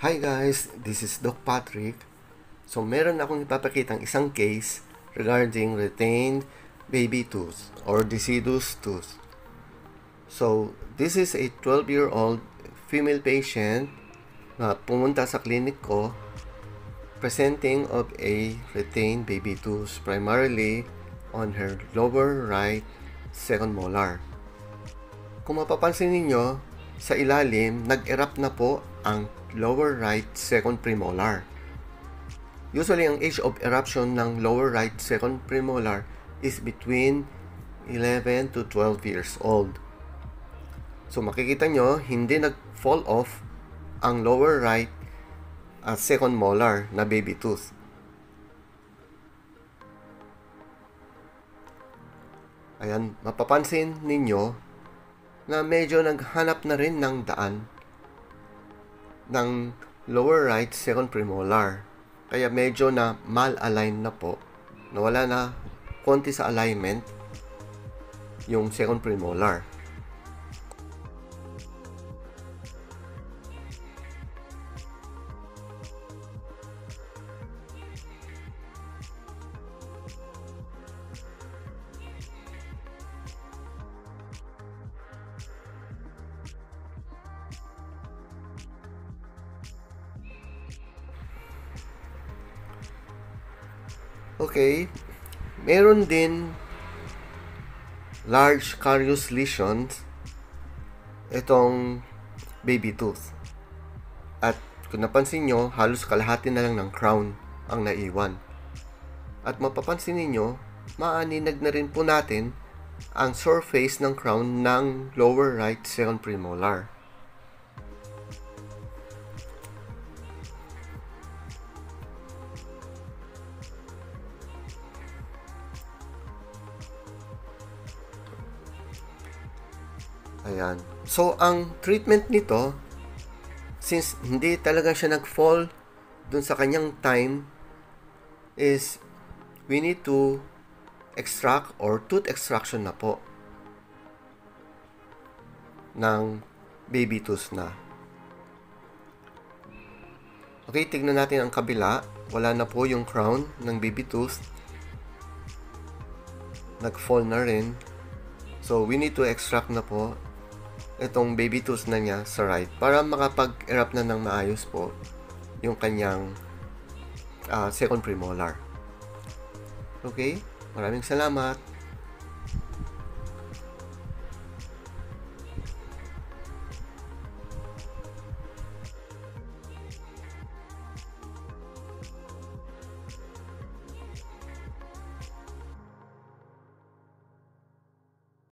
Hi guys, this is Doc Patrick. So meron akong ipapakitang isang case regarding retained baby tooth or deciduous tooth. So this is a 12-year-old female patient na pumunta sa clinic ko presenting of a retained baby tooth primarily on her lower right second molar. Kung mapapansin ninyo, sa ilalim, nag-erupt na po ang lower right second premolar. Usually, ang age of eruption ng lower right second premolar is between 11 to 12 years old. So, makikita nyo, hindi nag-fall off ang lower right second molar na baby tooth. Ayan, mapapansin ninyo na medyo naghanap na rin ng daan ng lower right second premolar. Kaya medyo na mal-align na po. Nawala na konti sa alignment yung second premolar. Okay, meron din large carious lesions itong baby tooth. At kung napansin nyo, halos kalahati na lang ng crown ang naiwan. At mapapansin ninyo, maaninag na rin po natin ang surface ng crown ng lower right second premolar. Ayan. So, ang treatment nito, since hindi talaga siya nag-fall dun sa kanyang time, is we need to extract or tooth extraction na po ng baby tooth na. Okay, tignan natin ang kabila. Wala na po yung crown ng baby tooth. Nag-fall na rin. So, we need to extract na po itong baby tooth na niya sa right para makapag-erupt na ng maayos po yung kanyang second premolar. Okay? Maraming salamat.